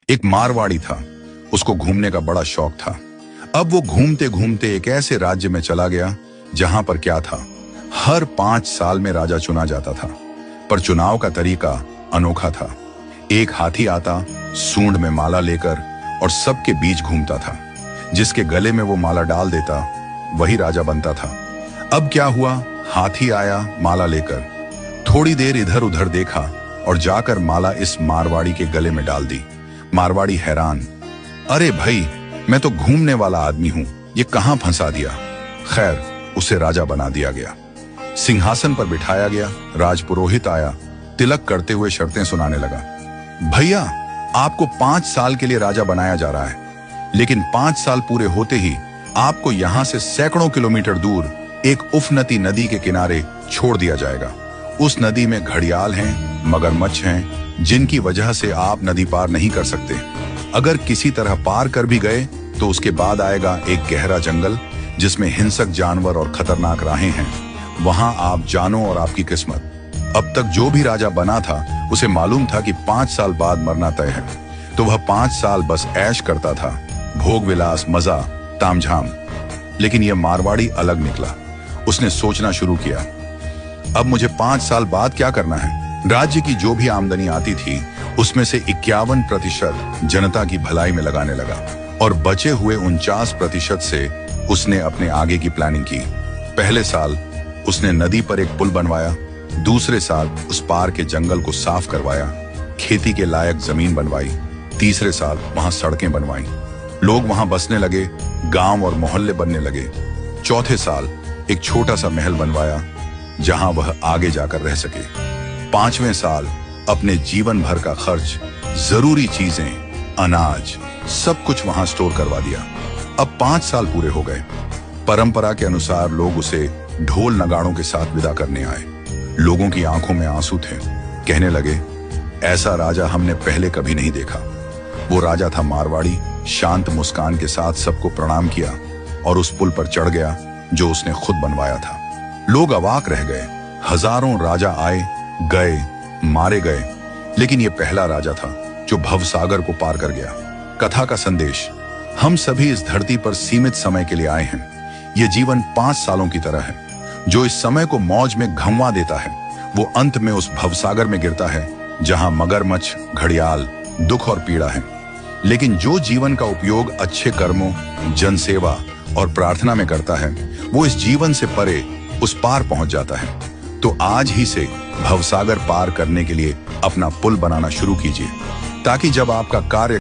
एक मारवाड़ी था, उसको घूमने का बड़ा शौक था। अब वो घूमते घूमते एक ऐसे राज्य में चला गया जहां पर क्या था, हर 5 साल में राजा चुना जाता था, पर चुनाव का तरीका अनोखा था। एक हाथी आता, सूंड में माला लेकर, और सबके बीच घूमता था। जिसके गले में वो माला डाल देता वही राजा बनता था। अब क्या हुआ, हाथी आया माला लेकर, थोड़ी देर इधर उधर देखा और जाकर माला इस मारवाड़ी के गले में डाल दी। मारवाड़ी हैरान, अरे भाई, मैं तो घूमने वाला आदमी हूं, ये कहां फंसा दिया। खैर, उसे राजा बना दिया गया, सिंहासन पर बिठाया गया। राजपुरोहित आया, तिलक करते हुए शर्तें सुनाने लगा। भैया, आपको 5 साल के लिए राजा बनाया जा रहा है, लेकिन 5 साल पूरे होते ही आपको यहां से सैकड़ों किलोमीटर दूर एक उफनती नदी के किनारे छोड़ दिया जाएगा। उस नदी में घड़ियाल हैं, मगरमच्छ हैं, जिनकी वजह से आप नदी पार नहीं कर सकते। अगर किसी तरह पार कर भी गए तो उसके बाद आएगा एक गहरा जंगल जिसमें हिंसक जानवर और खतरनाक राहें हैं। वहां आप जानो और आपकी किस्मत। अब तक जो भी राजा बना था उसे मालूम था कि 5 साल बाद मरना तय है, तो वह 5 साल बस ऐश करता था, भोग विलास, मजा, तामझाम। लेकिन यह मारवाड़ी अलग निकला। उसने सोचना शुरू किया, अब मुझे 5 साल बाद क्या करना है। राज्य की जो भी आमदनी आती थी उसमें से 51% जनता की भलाई में लगाने लगा, और बचे हुए 49% से उसने अपने आगे की प्लानिंग की। पहले साल उसने नदी पर एक पुल बनवाया, दूसरे साल उस पार के जंगल को साफ करवाया, खेती के लायक जमीन बनवाई, तीसरे साल वहां सड़कें बनवाई, लोग वहां बसने लगे, गांव और मोहल्ले बनने लगे। चौथे साल एक छोटा सा महल बनवाया जहां वह आगे जाकर रह सके। 5वें साल अपने जीवन भर का खर्च, जरूरी चीजें, अनाज, सब कुछ वहां स्टोर करवा दिया। अब 5 साल पूरे हो गए। परंपरा के अनुसार लोग उसे ढोल नगाड़ों के साथ विदा करने आए। लोगों की आंखों में आंसू थे। कहने लगे, ऐसा राजा हमने पहले कभी नहीं देखा। वो राजा था मारवाड़ी, शांत मुस्कान के साथ सबको प्रणाम किया और उस पुल पर चढ़ गया जो उसने खुद बनवाया था। लोग अवाक रह गए। हजारों राजा आए गए, मारे गए, लेकिन ये पहला राजा था जो भवसागर को पार कर गया। कथा का संदेश, हम सभी इस धरती पर सीमित समय के लिए आए हैं। ये जीवन 5 सालों की तरह है। जो इस समय को मौज में घंवा देता है वो अंत में उस भवसागर में गिरता है जहां मगरमच्छ, घड़ियाल, दुख और पीड़ा है। लेकिन जो जीवन का उपयोग अच्छे कर्मों, जनसेवा और प्रार्थना में करता है वो इस जीवन से परे उस पार पहुंच जाता है। तो आज ही से भवसागर पार करने के लिए अपना पुल बनाना शुरू कीजिए, ताकि जब आपका कार्य